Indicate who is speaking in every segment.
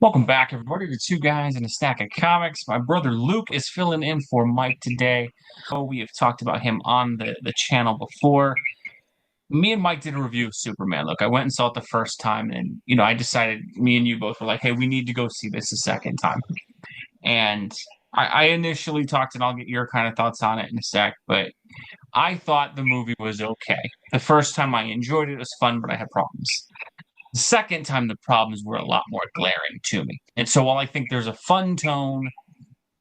Speaker 1: Welcome back, everybody, to Two Guys and a Stack of Comics. My brother Luke is filling in for Mike today. We have talked about him on the channel before. Me and Mike did a review of Superman. Look, I went and saw it the first time, and I decided me and you both were like, "Hey, we need to go see this a second time." And I initially talked, and I'll get your kind of thoughts on it in a sec, but I thought the movie was okay. The first time I enjoyed it, it was fun, but I had problems. The second time, the problems were a lot more glaring to me. And so while I think there's a fun tone,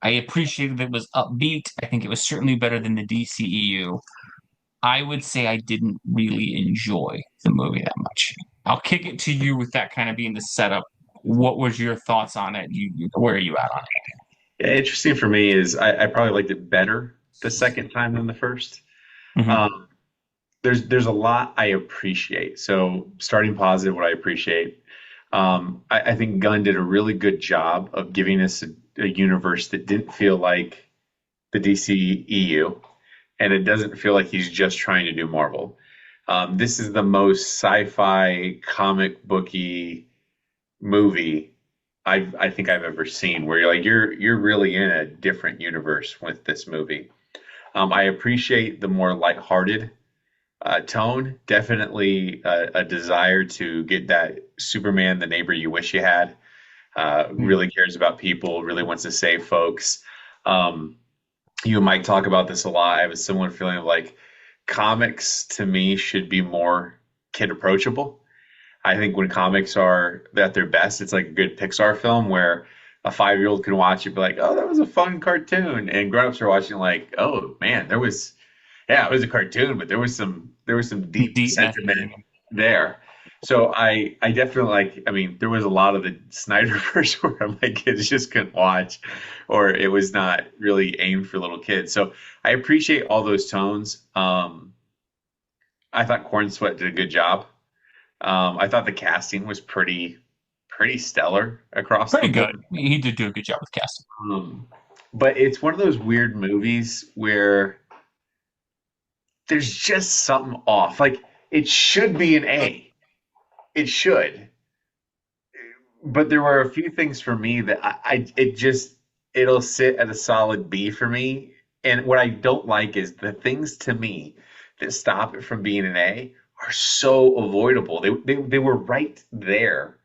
Speaker 1: I appreciated that it was upbeat. I think it was certainly better than the DCEU. I would say I didn't really enjoy the movie that much. I'll kick it to you with that kind of being the setup. What was your thoughts on it? Where are you at on
Speaker 2: Yeah, interesting for me is I probably liked it better the second time than the first.
Speaker 1: it?
Speaker 2: Um, there's a lot I appreciate. So starting positive, what I appreciate, I think Gunn did a really good job of giving us a universe that didn't feel like the DCEU, and it doesn't feel like he's just trying to do Marvel. This is the most sci-fi comic booky movie I think I've ever seen where you're really in a different universe with this movie. I appreciate the more lighthearted tone. Definitely a desire to get that Superman, the neighbor you wish you had. Really cares about people. Really wants to save folks. Um, you and Mike talk about this a lot. I have a similar feeling of like comics to me should be more kid approachable. I think when comics are at their best, it's like a good Pixar film where a 5-year-old can watch it, be like, "Oh, that was a fun cartoon," and grown-ups are watching like, "Oh man, yeah, it was a cartoon, but there was some deep
Speaker 1: Deepness.
Speaker 2: sentiment there." So I definitely like. I mean, there was a lot of the Snyderverse where my kids just couldn't watch, or it was not really aimed for little kids. So I appreciate all those tones. I thought Corn Sweat did a good job. I thought the casting was pretty stellar across the
Speaker 1: Pretty
Speaker 2: board.
Speaker 1: good. He did do a good job with casting.
Speaker 2: Um, but it's one of those weird movies where there's just something off. Like it should be an A. It should. But there were a few things for me that it'll sit at a solid B for me. And what I don't like is the things to me that stop it from being an A are so avoidable. They were right there.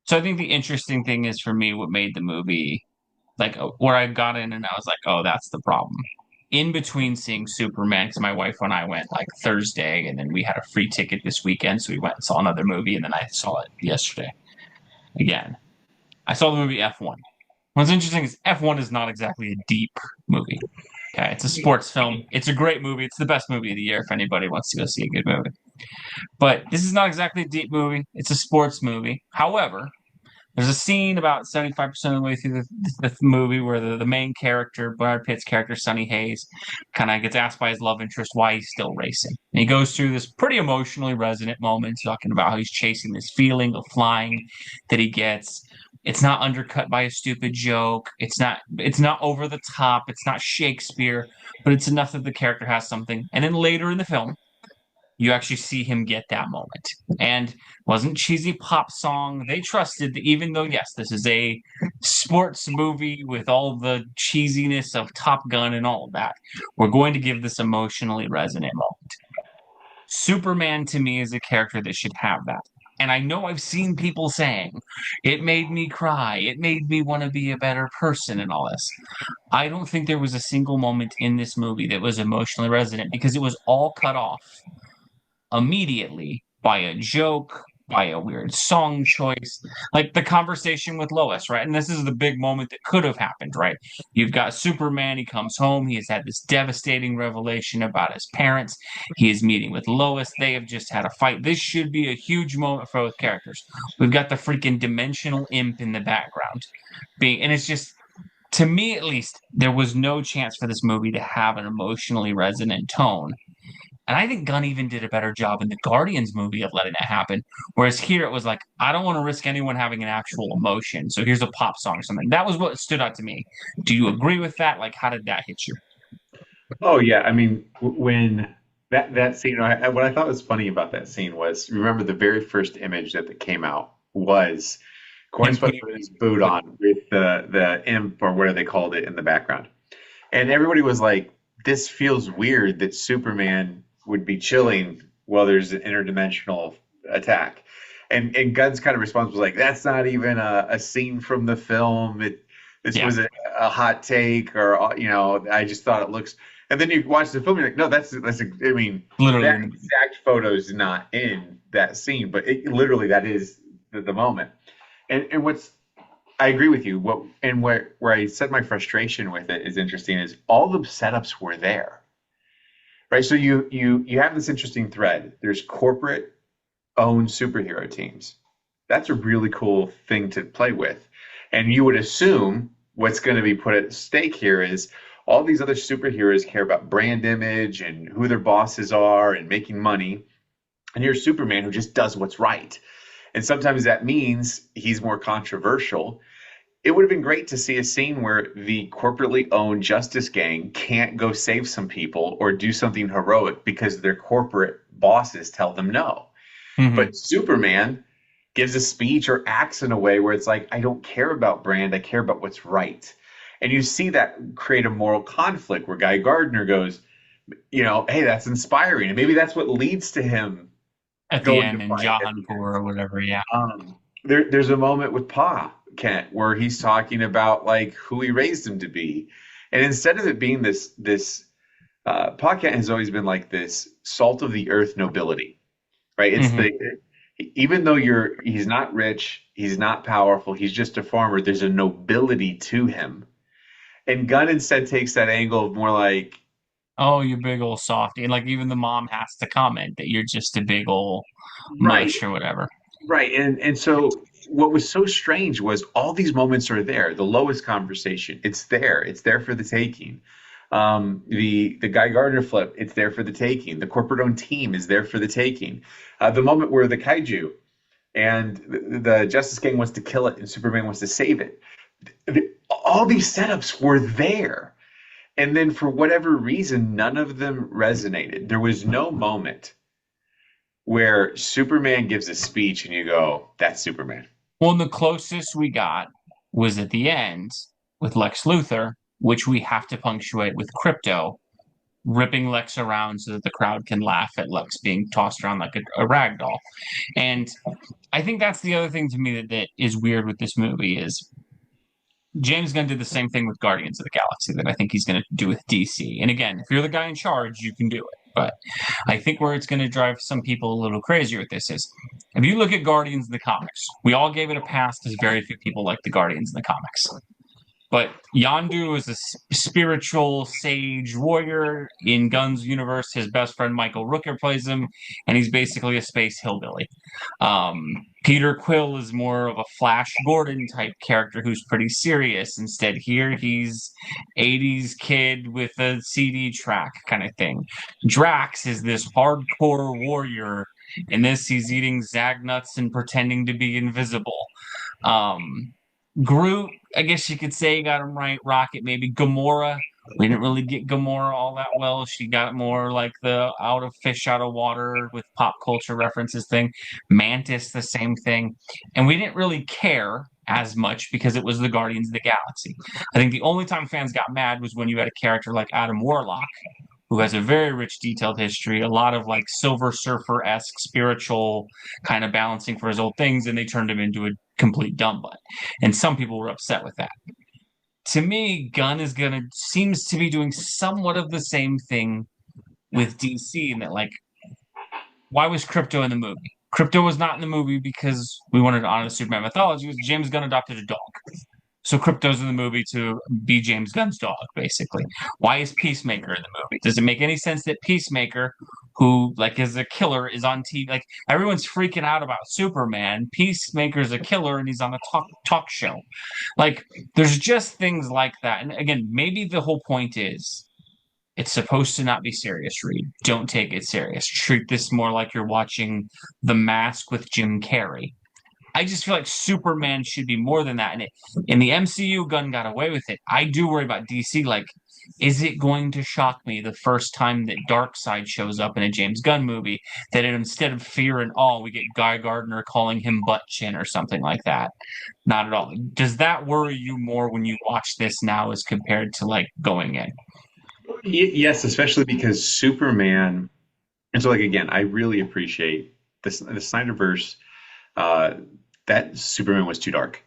Speaker 1: So I think the interesting thing is for me, what made the movie like where I got in and I was like, oh, that's the problem. In between seeing Superman, because my wife and I went like Thursday, and then we had a free ticket this weekend, so we went and saw another movie, and then I saw it yesterday again. I saw the movie F1. What's interesting is F1 is not exactly a deep movie. Okay, it's a sports film. It's a great movie. It's the best movie of the year if anybody wants to go see a good movie. But this is not exactly a deep movie. It's a sports movie. However, there's a scene about 75% of the way through the movie where the main character, Brad Pitt's character, Sonny Hayes, kind of gets asked by his love interest why he's still racing. And he goes through this pretty emotionally resonant moment talking about how he's chasing this feeling of flying that he gets. It's not undercut by a stupid joke. It's not over the top. It's not Shakespeare, but it's enough that the character has something. And then later in the film, you actually see him get that moment. And it wasn't cheesy pop song. They trusted that even though, yes, this is a sports movie with all the cheesiness of Top Gun and all of that, we're going to give this emotionally resonant moment. Superman to me is a character that should have that. And I know I've seen people saying, it made me cry, it made me want to be a better person, and all this. I don't think there was a single moment in this movie that was emotionally resonant because it was all cut off immediately by a joke, by a weird song choice, like the conversation with Lois, right? And this is the big moment that could have happened, right? You've got Superman, he comes home, he has had this devastating revelation about his parents. He is meeting with Lois. They have just had a fight. This should be a huge moment for both characters. We've got the freaking dimensional imp in the background being, and it's just to me at least, there was no chance for this movie to have an emotionally resonant tone. And I think Gunn even did a better job in the Guardians movie of letting it happen. Whereas here it was like, I don't want to risk anyone having an actual emotion. So here's a pop song or something. That was what stood out to me. Do you agree with that? Like, how did that hit you?
Speaker 2: Oh yeah, I mean when that scene, what I thought was funny about that scene was remember the very first image that came out was Corn's
Speaker 1: him
Speaker 2: supposed
Speaker 1: putting
Speaker 2: to put his boot
Speaker 1: put,
Speaker 2: on with the imp or whatever they called it in the background. And everybody was like, this feels weird that Superman would be chilling while there's an interdimensional attack. And Gunn's kind of response was like, that's not even a scene from the film. This
Speaker 1: yeah,
Speaker 2: was a hot take, or I just thought it looks. And then you watch the film, you're like, no, I mean,
Speaker 1: literally
Speaker 2: that
Speaker 1: in the movie.
Speaker 2: exact photo is not in that scene, but literally that is the moment. And what's I agree with you. Where I said my frustration with it is interesting is all the setups were there, right? So you have this interesting thread. There's corporate owned superhero teams. That's a really cool thing to play with, and you would assume what's going to be put at stake here is all these other superheroes care about brand image and who their bosses are and making money, and here's Superman who just does what's right. And sometimes that means he's more controversial. It would have been great to see a scene where the corporately owned Justice Gang can't go save some people or do something heroic because their corporate bosses tell them no.
Speaker 1: Hmm.
Speaker 2: But Superman gives a speech or acts in a way where it's like, I don't care about brand, I care about what's right. And you see that create a moral conflict where Guy Gardner goes, hey, that's inspiring. And maybe that's what leads to him
Speaker 1: At the
Speaker 2: going to
Speaker 1: end in
Speaker 2: fight at
Speaker 1: Jahanpur
Speaker 2: the end.
Speaker 1: or whatever. Yeah.
Speaker 2: There's a moment with Pa Kent where he's talking about like who he raised him to be, and instead of it being this, Pa Kent has always been like this salt of the earth nobility, right? It's
Speaker 1: Hmm.
Speaker 2: the even though he's not rich, he's not powerful, he's just a farmer. There's a nobility to him, and Gunn instead takes that angle of more like
Speaker 1: Oh, you big old softy. And like even the mom has to comment that you're just a big old
Speaker 2: right.
Speaker 1: mush or whatever.
Speaker 2: Right. And so what was so strange was all these moments are there. The lowest conversation, it's there. It's there for the taking. The Guy Gardner flip, it's there for the taking. The corporate owned team is there for the taking. The moment where the kaiju and the Justice Gang wants to kill it and Superman wants to save it. All these setups were there. And then for whatever reason, none of them resonated. There was no moment where Superman gives a speech and you go, that's Superman.
Speaker 1: Well, and the closest we got was at the end with Lex Luthor, which we have to punctuate with Crypto ripping Lex around so that the crowd can laugh at Lex being tossed around like a rag doll. And I think that's the other thing to me that is weird with this movie is James Gunn did the same thing with Guardians of the Galaxy that I think he's going to do with DC. And again, if you're the guy in charge, you can do it. But I think where it's going to drive some people a little crazier with this is if you look at Guardians of the comics, we all gave it a pass because very few people like the Guardians in the comics. But Yondu is a spiritual sage warrior. In Gunn's universe, his best friend Michael Rooker plays him, and he's basically a space hillbilly. Peter Quill is more of a Flash Gordon type character who's pretty serious. Instead, here he's 80s kid with a CD track kind of thing. Drax is this hardcore warrior. In this, he's eating Zag nuts and pretending to be invisible. Um, Groot, I guess you could say got him right. Rocket, maybe. Gamora, we didn't really get Gamora all that well. She got more like the out of fish out of water with pop culture references thing. Mantis, the same thing. And we didn't really care as much because it was the Guardians of the Galaxy. I think the only time fans got mad was when you had a character like Adam Warlock, who has a very rich, detailed history, a lot of like Silver Surfer esque spiritual kind of balancing for his old things, and they turned him into a complete dumb butt. And some people were upset with that. To me, Gunn is gonna seems to be doing somewhat of the same thing with DC in that like, why was Crypto in the movie? Crypto was not in the movie because we wanted to honor the Superman mythology. It was James Gunn adopted a dog. So Crypto's in the movie to be James Gunn's dog, basically. Why is Peacemaker in the movie? Does it make any sense that Peacemaker, who like is a killer, is on TV? Like everyone's freaking out about Superman. Peacemaker's a killer and he's on a talk show. Like there's just things like that. And again, maybe the whole point is it's supposed to not be serious, Reed. Don't take it serious. Treat this more like you're watching The Mask with Jim Carrey. I just feel like Superman should be more than that. And in the MCU, Gunn got away with it. I do worry about DC. Like, is it going to shock me the first time that Darkseid shows up in a James Gunn movie that instead of fear and awe, we get Guy Gardner calling him butt chin or something like that? Not at all. Does that worry you more when you watch this now as compared to like going in?
Speaker 2: Yes, especially because Superman, and so like again, I really appreciate the Snyderverse. Uh, that Superman was too dark.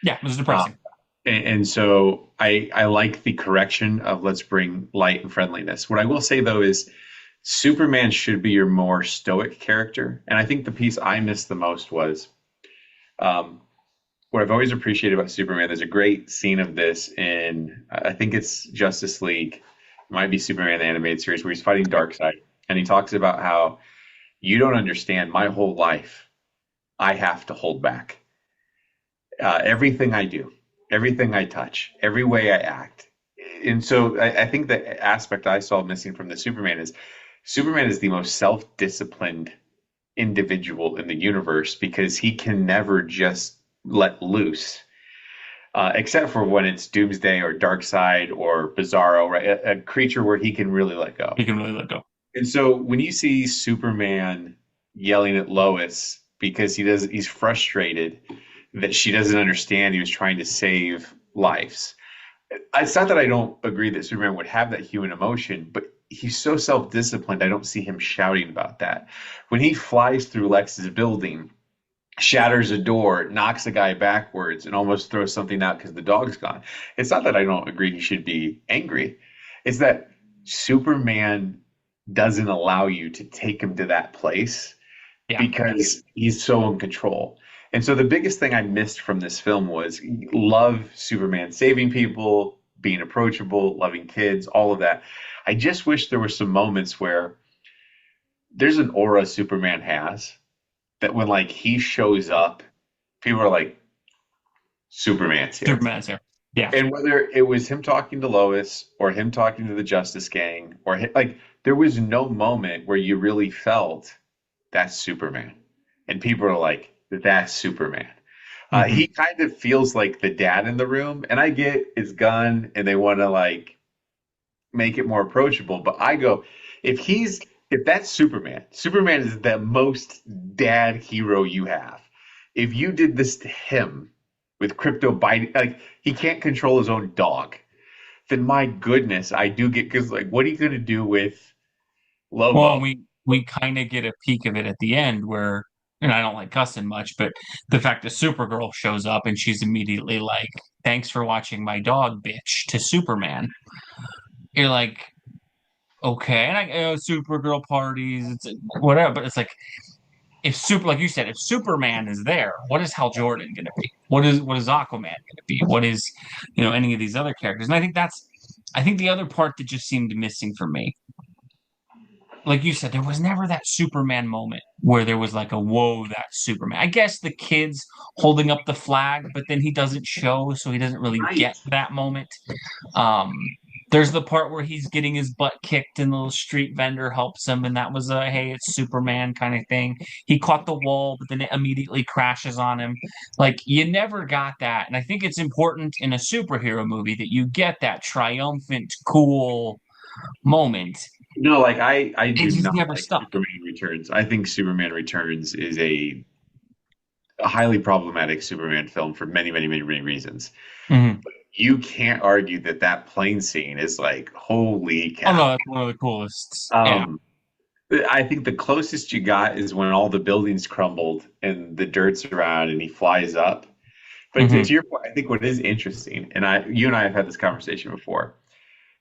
Speaker 1: Yeah, it was
Speaker 2: Uh,
Speaker 1: depressing.
Speaker 2: and so I like the correction of let's bring light and friendliness. What I will say though is Superman should be your more stoic character. And I think the piece I missed the most was um, what I've always appreciated about Superman. There's a great scene of this in I think it's Justice League. It might be Superman the animated series where he's fighting Darkseid. And he talks about how you don't understand my whole life. I have to hold back. Everything I do, everything I touch, every way I act. And so I think the aspect I saw missing from the Superman is the most self-disciplined individual in the universe because he can never just let loose, except for when it's Doomsday or Darkseid or Bizarro, right? A creature where he can really let go.
Speaker 1: You can really let go.
Speaker 2: And so when you see Superman yelling at Lois because he's frustrated that she doesn't understand he was trying to save lives. It's not that I don't agree that Superman would have that human emotion, but he's so self-disciplined. I don't see him shouting about that. When he flies through Lex's building, shatters a door, knocks a guy backwards, and almost throws something out because the dog's gone. It's not that I don't agree he should be angry. It's that Superman doesn't allow you to take him to that place
Speaker 1: Yeah.
Speaker 2: because he's so in control. And so the biggest thing I missed from this film was love Superman saving people, being approachable, loving kids, all of that. I just wish there were some moments where there's an aura Superman has that when like he shows up, people are like, Superman's here.
Speaker 1: Superman's here. Yeah.
Speaker 2: And whether it was him talking to Lois or him talking to the Justice Gang or like there was no moment where you really felt that's Superman. And people are like, that's Superman.
Speaker 1: Hmm.
Speaker 2: He kind of feels like the dad in the room, and I get it's Gunn and they want to like make it more approachable. But I go, if that's Superman, Superman is the most dad hero you have. If you did this to him with crypto biting, like he can't control his own dog, then my goodness, I do get because like, what are you gonna do with
Speaker 1: Well,
Speaker 2: Lobo?
Speaker 1: we kind of get a peek of it at the end where, and I don't like cussing much, but the fact that Supergirl shows up and she's immediately like, "Thanks for watching my dog, bitch," to Superman. You're like, okay, and Supergirl parties, it's whatever, but it's like like you said, if Superman is there, what is Hal Jordan going to be? What is Aquaman going to be? What is, any of these other characters? And I think the other part that just seemed missing for me, like you said, there was never that Superman moment where there was like a whoa, that's Superman. I guess the kids holding up the flag, but then he doesn't show, so he doesn't really
Speaker 2: Right.
Speaker 1: get that moment. Um, there's the part where he's getting his butt kicked and the little street vendor helps him, and that was a hey, it's Superman kind of thing. He caught the wall, but then it immediately crashes on him. Like you never got that. And I think it's important in a superhero movie that you get that triumphant, cool moment.
Speaker 2: No, like I
Speaker 1: It
Speaker 2: do
Speaker 1: just
Speaker 2: not
Speaker 1: never
Speaker 2: like
Speaker 1: stuck.
Speaker 2: Superman Returns. I think Superman Returns is a highly problematic Superman film for many, many, many, many reasons.
Speaker 1: Hmm.
Speaker 2: You can't argue that that plane scene is like, holy
Speaker 1: Oh no,
Speaker 2: cow.
Speaker 1: that's one of the coolest. Yeah.
Speaker 2: Um, I think the closest you got is when all the buildings crumbled and the dirt's around and he flies up. But
Speaker 1: Hmm.
Speaker 2: to your point, I think what is interesting, and you and I have had this conversation before.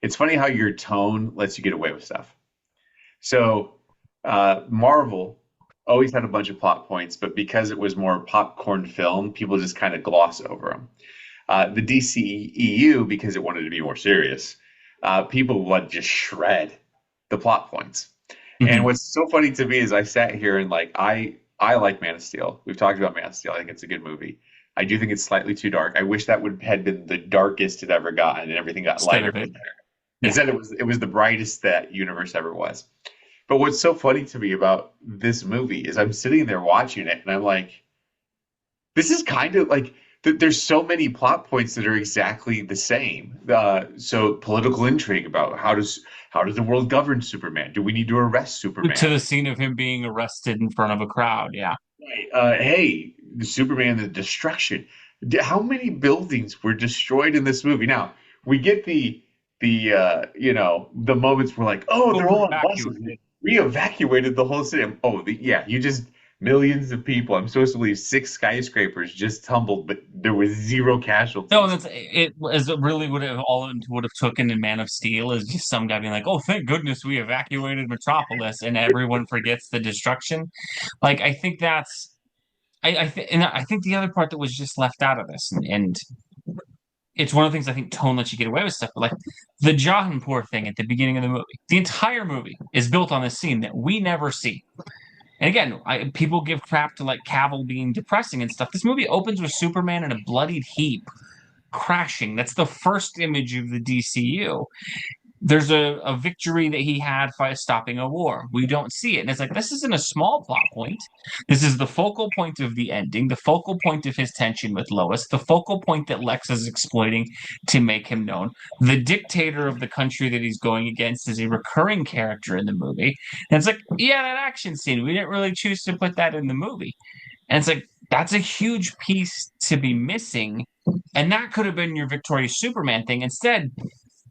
Speaker 2: It's funny how your tone lets you get away with stuff. So, Marvel always had a bunch of plot points, but because it was more popcorn film, people just kind of gloss over them. The DCEU, because it wanted to be more serious, people would just shred the plot points. And
Speaker 1: Hmm.
Speaker 2: what's so funny to me is I sat here and like I like Man of Steel. We've talked about Man of Steel. I think it's a good movie. I do think it's slightly too dark. I wish that would had been the darkest it ever gotten, and everything got
Speaker 1: Instead
Speaker 2: lighter
Speaker 1: of it.
Speaker 2: from there.
Speaker 1: Yeah.
Speaker 2: Instead, it was the brightest that universe ever was. But what's so funny to me about this movie is I'm sitting there watching it, and I'm like, this is kind of like there's so many plot points that are exactly the same. So political intrigue about how does the world govern Superman? Do we need to arrest
Speaker 1: To
Speaker 2: Superman?
Speaker 1: the scene of him being arrested in front of a crowd. Yeah.
Speaker 2: Right. Hey, the Superman, the destruction. How many buildings were destroyed in this movie? Now we get the moments where like, oh,
Speaker 1: Well,
Speaker 2: they're
Speaker 1: we're
Speaker 2: all on buses.
Speaker 1: evacuated.
Speaker 2: We evacuated the whole city. Oh, yeah, you just millions of people. I'm supposed to believe six skyscrapers just tumbled, but there was zero
Speaker 1: No,
Speaker 2: casualties.
Speaker 1: that's it. As it really would have all it would have taken in Man of Steel is just some guy being like, "Oh, thank goodness we evacuated Metropolis," and everyone forgets the destruction. Like I think that's and I think the other part that was just left out of this, and it's one of the things I think Tone lets you get away with stuff. But like the Jahanpur thing at the beginning of the movie, the entire movie is built on this scene that we never see. And again, people give crap to like Cavill being depressing and stuff. This movie opens with Superman in a bloodied heap crashing. That's the first image of the DCU. There's a victory that he had by stopping a war. We don't see it. And it's like, this isn't a small plot point. This is the focal point of the ending, the focal point of his tension with Lois, the focal point that Lex is exploiting to make him known. The dictator of the country that he's going against is a recurring character in the movie. And it's like, yeah, that action scene, we didn't really choose to put that in the movie. And it's like, that's a huge piece to be missing. And that could have been your victorious Superman thing. Instead,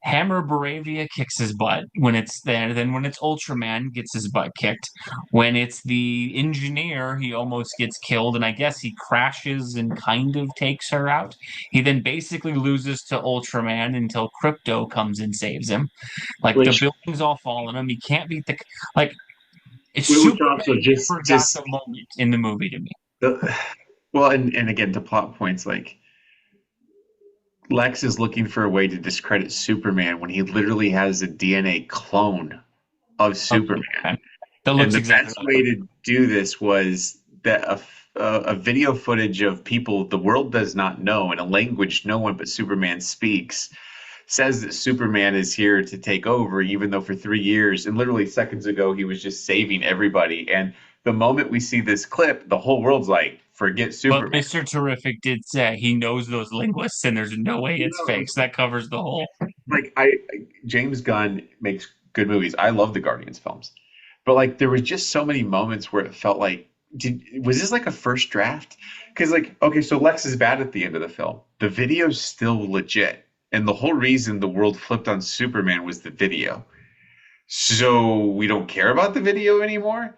Speaker 1: Hammer Baravia kicks his butt when it's there. Then when it's Ultraman, gets his butt kicked. When it's the engineer, he almost gets killed, and I guess he crashes and kind of takes her out. He then basically loses to Ultraman until Crypto comes and saves him. Like the
Speaker 2: Which
Speaker 1: buildings all fall on him. He can't beat the like. It's
Speaker 2: which
Speaker 1: Superman
Speaker 2: also
Speaker 1: forgot
Speaker 2: just
Speaker 1: the moment in the movie to me.
Speaker 2: the well, and again to plot points like Lex is looking for a way to discredit Superman when he literally has a DNA clone of
Speaker 1: Of
Speaker 2: Superman.
Speaker 1: Superman. That
Speaker 2: And
Speaker 1: looks
Speaker 2: the
Speaker 1: exactly
Speaker 2: best
Speaker 1: like
Speaker 2: way
Speaker 1: him.
Speaker 2: to do this was that a video footage of people the world does not know in a language no one but Superman speaks says that Superman is here to take over, even though for 3 years and literally seconds ago he was just saving everybody. And the moment we see this clip, the whole world's like, forget
Speaker 1: But
Speaker 2: Superman.
Speaker 1: Mr. Terrific did say he knows those linguists and there's no way
Speaker 2: You
Speaker 1: it's fake.
Speaker 2: know,
Speaker 1: So that covers the whole.
Speaker 2: like James Gunn makes good movies. I love the Guardians films. But like there was just so many moments where it felt like was this like a first draft? Because like okay, so Lex is bad at the end of the film. The video's still legit. And the whole reason the world flipped on Superman was the video. So we don't care about the video anymore.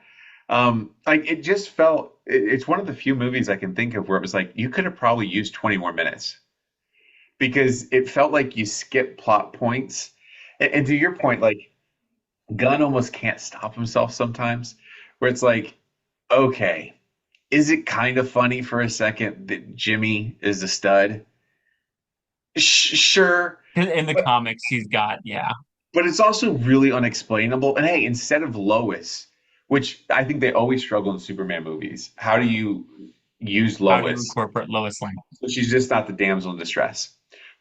Speaker 2: Like it just felt it's one of the few movies I can think of where it was like you could have probably used 20 more minutes because it felt like you skipped plot points. And to your point, like Gunn almost can't stop himself sometimes, where it's like, okay, is it kind of funny for a second that Jimmy is a stud? Sure,
Speaker 1: In the
Speaker 2: but
Speaker 1: comics, he's got, yeah.
Speaker 2: it's also really unexplainable. And hey, instead of Lois, which I think they always struggle in Superman movies, how do you use
Speaker 1: How do you
Speaker 2: Lois?
Speaker 1: incorporate Lois Lane?
Speaker 2: So she's just not the damsel in distress.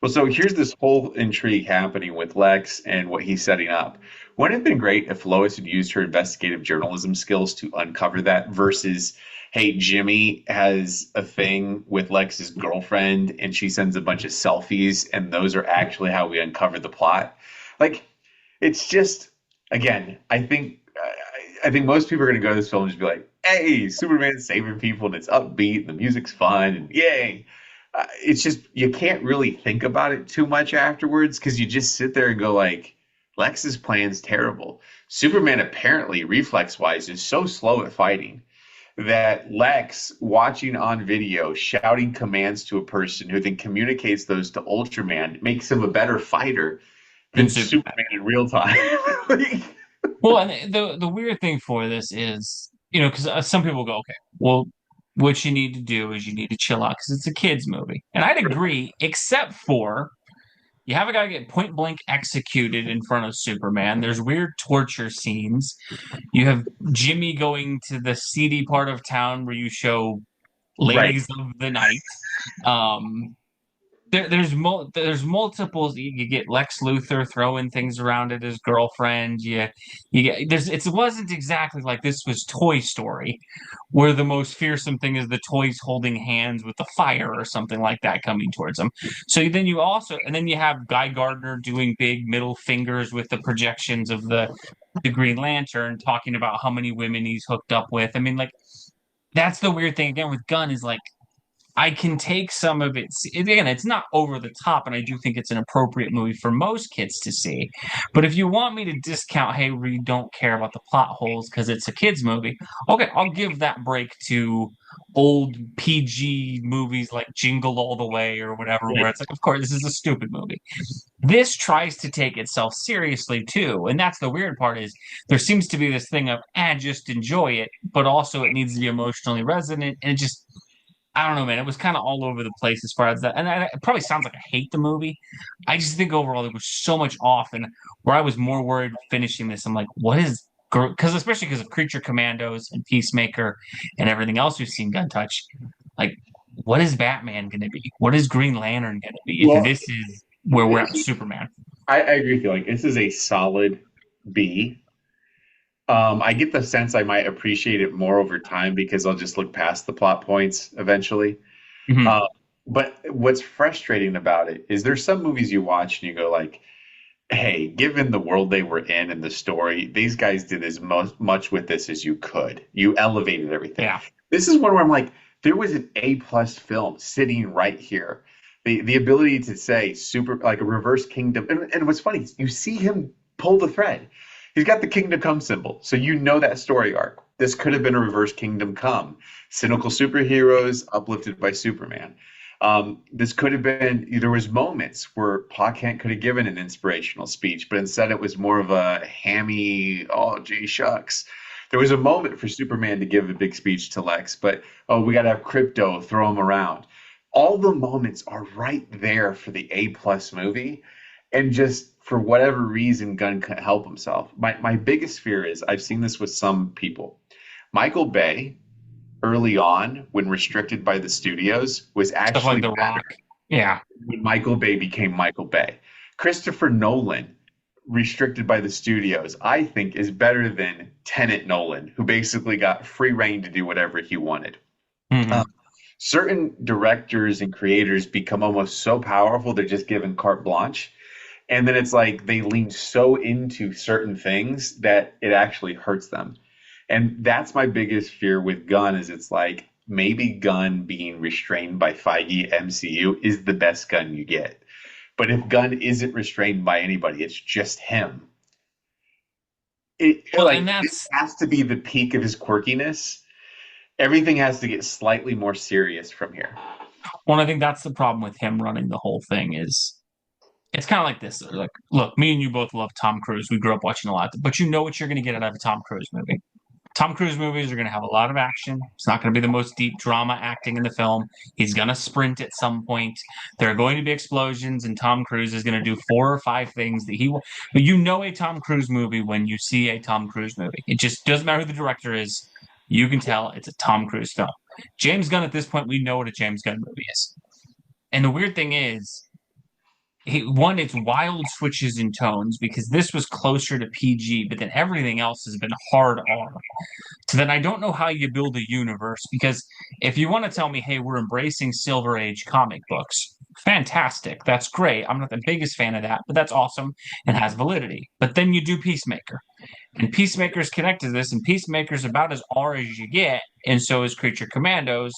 Speaker 2: Well, so here's this whole intrigue happening with Lex and what he's setting up. Wouldn't it have been great if Lois had used her investigative journalism skills to uncover that versus, hey, Jimmy has a thing with Lex's girlfriend and she sends a bunch of selfies and those are actually how we uncover the plot? Like, it's just, again, I think most people are going to go to this film and just be like, hey, Superman's saving people and it's upbeat and the music's fun and yay. It's just you can't really think about it too much afterwards because you just sit there and go like, Lex's plan's terrible. Superman apparently, reflex wise, is so slow at fighting that Lex, watching on video, shouting commands to a person who then communicates those to Ultraman, makes him a better fighter
Speaker 1: Than
Speaker 2: than
Speaker 1: Superman.
Speaker 2: Superman in real time. Like,
Speaker 1: Well, and the weird thing for this is, because some people go, okay, well, what you need to do is you need to chill out because it's a kids movie, and I'd agree, except for you have a guy get point blank executed in front of Superman. There's weird torture scenes. You have Jimmy going to the seedy part of town where you show
Speaker 2: right.
Speaker 1: ladies of the night. Um, there's multiples. You get Lex Luthor throwing things around at his girlfriend. You get it wasn't exactly like this was Toy Story, where the most fearsome thing is the toys holding hands with the fire or something like that coming towards them. So then you have Guy Gardner doing big middle fingers with the projections of the Green Lantern, talking about how many women he's hooked up with. I mean, like that's the weird thing again with Gunn is like I can take some of it. Again, it's not over the top, and I do think it's an appropriate movie for most kids to see. But if you want me to discount, hey, we don't care about the plot holes because it's a kids' movie, okay, I'll give that break to old PG movies like Jingle All the Way or whatever, where it's like, of course, this is a stupid movie. This tries to take itself seriously too, and that's the weird part is there seems to be this thing of, just enjoy it, but also it needs to be emotionally resonant, and it just I don't know, man. It was kind of all over the place as far as that. And it probably sounds like I hate the movie. I just think overall there was so much off, and where I was more worried finishing this, I'm like, what is? Because especially because of Creature Commandos and Peacemaker and everything else we've seen Gun touch, like, what is Batman going to be? What is Green Lantern going to be? If
Speaker 2: Well,
Speaker 1: this is where we're at with Superman,
Speaker 2: I agree with you. Like this is a solid B. I get the sense I might appreciate it more over time because I'll just look past the plot points eventually.
Speaker 1: hmm
Speaker 2: Uh, but what's frustrating about it is there's some movies you watch and you go like, "Hey, given the world they were in and the story, these guys did as much with this as you could. You elevated everything."
Speaker 1: yeah,
Speaker 2: This is one where I'm like, there was an A plus film sitting right here. The ability to say super like a reverse kingdom, and what's funny, is you see him pull the thread. He's got the Kingdom Come symbol, so you know that story arc. This could have been a reverse Kingdom Come. Cynical superheroes uplifted by Superman. This could have been. There was moments where Pa Kent could have given an inspirational speech, but instead it was more of a hammy, oh gee shucks. There was a moment for Superman to give a big speech to Lex, but oh, we got to have crypto, throw him around. All the moments are right there for the A plus movie, and just for whatever reason, Gunn couldn't help himself. My biggest fear is I've seen this with some people. Michael Bay, early on, when restricted by the studios, was
Speaker 1: stuff like
Speaker 2: actually
Speaker 1: The
Speaker 2: better
Speaker 1: Rock. Yeah,
Speaker 2: when Michael Bay became Michael Bay. Christopher Nolan, restricted by the studios, I think is better than Tenet Nolan, who basically got free reign to do whatever he wanted. Um,
Speaker 1: hmm
Speaker 2: certain directors and creators become almost so powerful they're just given carte blanche, and then it's like they lean so into certain things that it actually hurts them. And that's my biggest fear with Gunn is it's like maybe Gunn being restrained by Feige MCU is the best Gunn you get. But if Gunn isn't restrained by anybody, it's just him.
Speaker 1: Well, and
Speaker 2: This
Speaker 1: that's
Speaker 2: has to be the peak of his quirkiness. Everything has to get slightly more serious from here.
Speaker 1: I think that's the problem with him running the whole thing is it's kind of like this. Like, look, me and you both love Tom Cruise. We grew up watching a lot, but you know what you're going to get out of a Tom Cruise movie. Tom Cruise movies are going to have a lot of action. It's not going to be the most deep drama acting in the film. He's going to sprint at some point. There are going to be explosions, and Tom Cruise is going to do 4 or 5 things that he will. But you know a Tom Cruise movie when you see a Tom Cruise movie. It just doesn't matter who the director is. You can tell it's a Tom Cruise film. James Gunn, at this point, we know what a James Gunn movie is. And the weird thing is, it's wild switches in tones because this was closer to PG, but then everything else has been hard R. So then I don't know how you build a universe because if you want to tell me, hey, we're embracing Silver Age comic books, fantastic. That's great. I'm not the biggest fan of that, but that's awesome and has validity. But then you do Peacemaker. And Peacemaker's connected to this, and Peacemaker's about as R as you get, and so is Creature Commandos.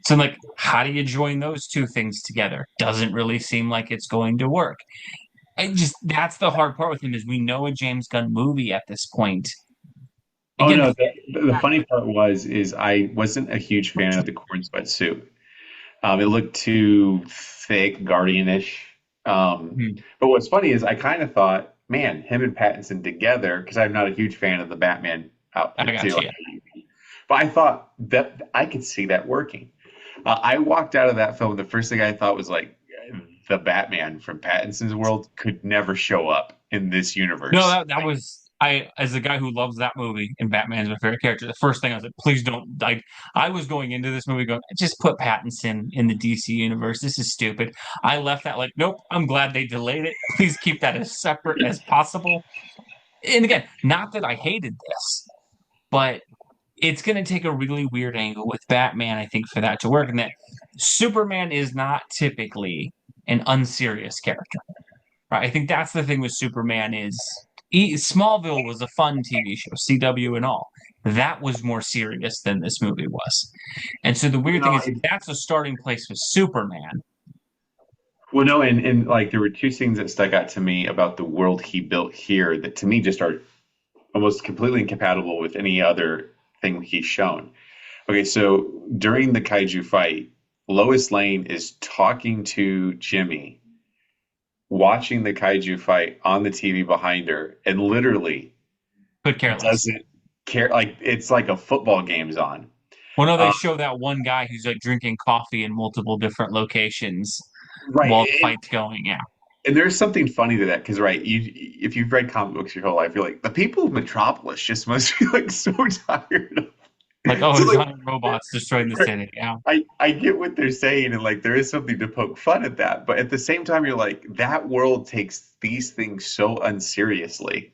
Speaker 1: So, like, how do you join those two things together? Doesn't really seem like it's going to work. That's the hard part with him is we know a James Gunn movie at this point.
Speaker 2: Oh
Speaker 1: Again,
Speaker 2: no, the funny part was is I wasn't a huge fan of the corn sweatsuit. It looked too thick, guardianish. But what's funny is I kind of thought, man, him and Pattinson together, because I'm not a huge fan of the Batman
Speaker 1: I
Speaker 2: outfit
Speaker 1: got
Speaker 2: too.
Speaker 1: you.
Speaker 2: But I thought that I could see that working. I walked out of that film. The first thing I thought was like, the Batman from Pattinson's world could never show up in this
Speaker 1: No,
Speaker 2: universe.
Speaker 1: that was. as a guy who loves that movie and Batman's my favorite character, the first thing I was like, please don't. Like, I was going into this movie going, just put Pattinson in the DC universe. This is stupid. I left that like, nope. I'm glad they delayed it. Please keep that as separate as possible. And again, not that I hated this, but it's going to take a really weird angle with Batman, I think, for that to work. And that Superman is not typically an unserious character. Right. I think that's the thing with Superman is Smallville was a fun TV show, CW and all. That was more serious than this movie was. And so the weird thing
Speaker 2: No,
Speaker 1: is that's a starting place with Superman.
Speaker 2: well, no, and like there were two things that stuck out to me about the world he built here that to me just are almost completely incompatible with any other thing he's shown. Okay, so during the kaiju fight, Lois Lane is talking to Jimmy, watching the kaiju fight on the TV behind her, and literally
Speaker 1: Could care less.
Speaker 2: doesn't care. Like it's like a football game's on.
Speaker 1: Well, no, they
Speaker 2: Um,
Speaker 1: show that one guy who's like drinking coffee in multiple different locations
Speaker 2: right,
Speaker 1: while the fight's going. Yeah.
Speaker 2: and there's something funny to that because right, you if you've read comic books your whole life, you're like the people of Metropolis just must be like so tired of.
Speaker 1: Like, oh,
Speaker 2: So
Speaker 1: his
Speaker 2: like,
Speaker 1: giant robots destroying the city. Yeah.
Speaker 2: I get what they're saying, and like there is something to poke fun at that, but at the same time, you're like that world takes these things so unseriously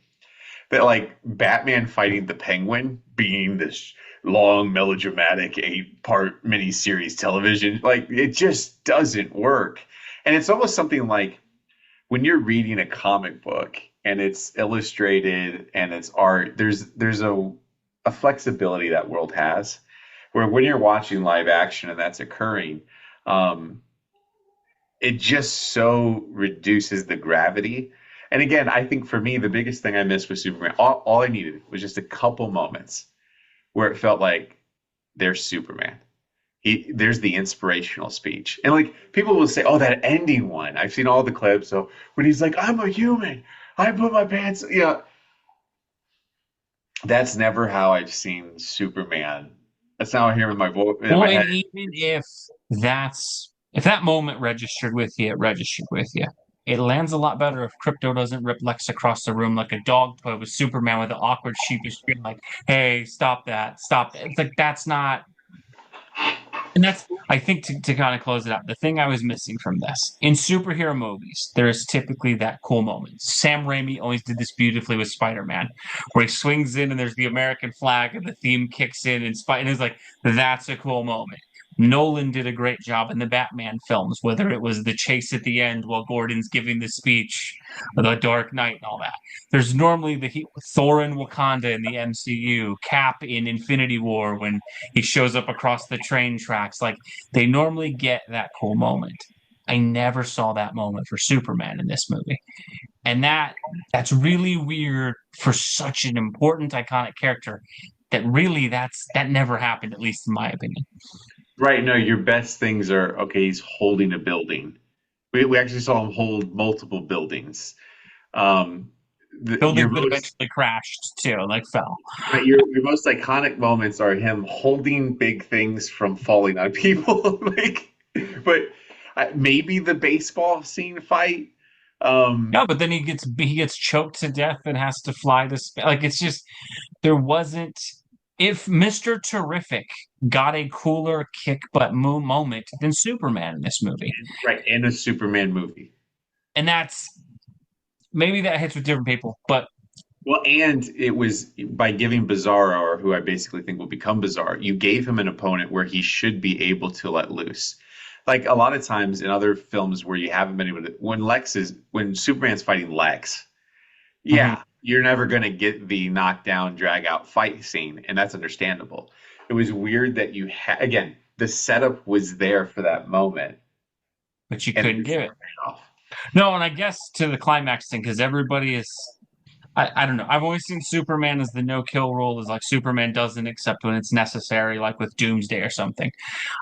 Speaker 2: that like Batman fighting the Penguin being this long melodramatic 8-part miniseries television, like it just doesn't work. And it's almost something like when you're reading a comic book and it's illustrated and it's art, there's a flexibility that world has where when you're watching live action and that's occurring, um, it just so reduces the gravity. And again, I think for me, the biggest thing I missed with Superman, all I needed was just a couple moments where it felt like there's Superman. There's the inspirational speech. And like people will say, oh, that ending one. I've seen all the clips. So when he's like, I'm a human, I put my pants, yeah, that's never how I've seen Superman. That's not how I hear in my voice in
Speaker 1: Well,
Speaker 2: my
Speaker 1: and
Speaker 2: head.
Speaker 1: even if that moment registered with you, it registered with you. It lands a lot better if Crypto doesn't rip Lex across the room like a dog would with Superman with an awkward sheepish feel like, hey, stop that, stop that. It's like that's not and that's I think to kind of close it out, the thing I was missing from this in superhero movies, there is typically that cool moment. Sam Raimi always did this beautifully with Spider-Man, where he swings in and there's the American flag and the theme kicks in and it's like that's a cool moment. Nolan did a great job in the Batman films, whether it was the chase at the end while Gordon's giving the speech, or the Dark Knight and all that. There's normally Thor in Wakanda in the MCU, Cap in Infinity War when he shows up across the train tracks. Like they normally get that cool moment. I never saw that moment for Superman in this movie. And that's really weird for such an important iconic character that really that never happened, at least in my opinion.
Speaker 2: Right, no, your best things are okay, he's holding a building. We actually saw him hold multiple buildings. Um, your
Speaker 1: Buildings that
Speaker 2: most
Speaker 1: eventually crashed too, like fell.
Speaker 2: right, your most iconic moments are him holding big things from falling on people. Like, but maybe the baseball scene fight. Um,
Speaker 1: No, but then he gets choked to death and has to fly to space. Like it's just there wasn't. If Mr. Terrific got a cooler kick butt moment than Superman in this movie,
Speaker 2: right, in a Superman movie.
Speaker 1: and that's maybe that hits with different people, but
Speaker 2: Well, and it was by giving Bizarro, or who I basically think will become Bizarro, you gave him an opponent where he should be able to let loose. Like a lot of times in other films where you haven't been able to, when Superman's fighting Lex,
Speaker 1: mhm.
Speaker 2: yeah, you're never going to get the knockdown, drag out fight scene, and that's understandable. It was weird that you had, again, the setup was there for that moment,
Speaker 1: But you
Speaker 2: and it
Speaker 1: couldn't
Speaker 2: just
Speaker 1: give it.
Speaker 2: never paid off.
Speaker 1: No, and I guess to the climax thing because everybody is. I don't know. I've always seen Superman as the no kill rule is like Superman doesn't accept when it's necessary, like with Doomsday or something.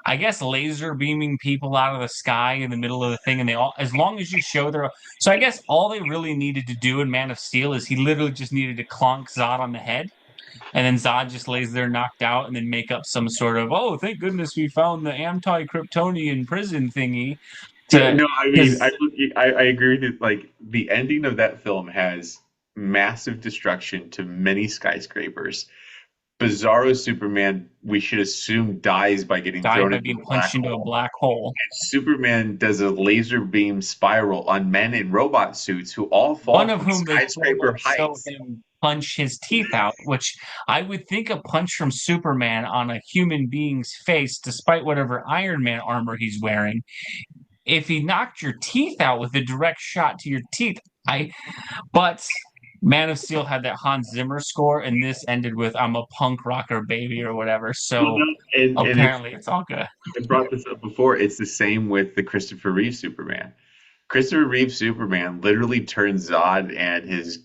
Speaker 1: I guess laser beaming people out of the sky in the middle of the thing, and they all, as long as you show their. So I guess all they really needed to do in Man of Steel is he literally just needed to clonk Zod on the head, and then Zod just lays there knocked out, and then make up some sort of oh, thank goodness we found the anti-Kryptonian prison thingy
Speaker 2: Yeah,
Speaker 1: to
Speaker 2: no, I mean,
Speaker 1: because
Speaker 2: I agree with you. I agree with you. Like the ending of that film has massive destruction to many skyscrapers. Bizarro Superman, we should assume, dies by getting
Speaker 1: Died
Speaker 2: thrown
Speaker 1: by
Speaker 2: into
Speaker 1: being
Speaker 2: a black
Speaker 1: punched into a
Speaker 2: hole.
Speaker 1: black hole.
Speaker 2: Superman does a laser beam spiral on men in robot suits who all fall
Speaker 1: One of
Speaker 2: from
Speaker 1: whom they slow mo
Speaker 2: skyscraper
Speaker 1: show
Speaker 2: heights.
Speaker 1: him punch his teeth out, which I would think a punch from Superman on a human being's face, despite whatever Iron Man armor he's wearing, if he knocked your teeth out with a direct shot to your teeth, I but Man of Steel had that Hans Zimmer score, and this ended with "I'm a punk rocker, baby" or whatever.
Speaker 2: Well,
Speaker 1: So
Speaker 2: no, and
Speaker 1: apparently, it's all good.
Speaker 2: I brought this up before. It's the same with the Christopher Reeve Superman. Christopher Reeve Superman literally turns Zod and his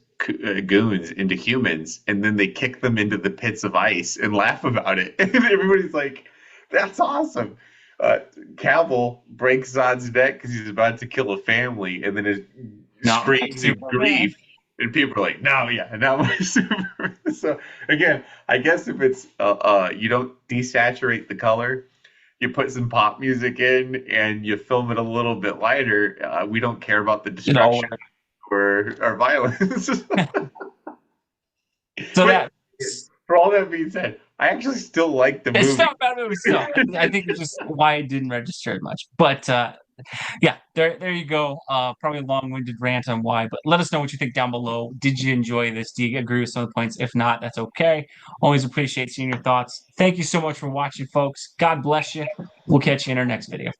Speaker 2: goons into humans, and then they kick them into the pits of ice and laugh about it. And everybody's like, "That's awesome." Uh, Cavill breaks Zod's neck because he's about to kill a family, and then it
Speaker 1: Not my
Speaker 2: screams in
Speaker 1: Superman.
Speaker 2: grief. And people are like, "No, yeah, not my Superman." So again, I guess if it's you don't desaturate the color, you put some pop music in and you film it a little bit lighter, we don't care about the
Speaker 1: It all
Speaker 2: destruction
Speaker 1: worked.
Speaker 2: or violence.
Speaker 1: So
Speaker 2: But
Speaker 1: that
Speaker 2: for all that being said, I actually still like the
Speaker 1: it's
Speaker 2: movie.
Speaker 1: not a bad movie still. I think it's just why it didn't register as much. But yeah, there you go. Probably a long-winded rant on why, but let us know what you think down below. Did you enjoy this? Do you agree with some of the points? If not, that's okay. Always appreciate seeing your thoughts. Thank you so much for watching, folks. God bless you. We'll catch you in our next video.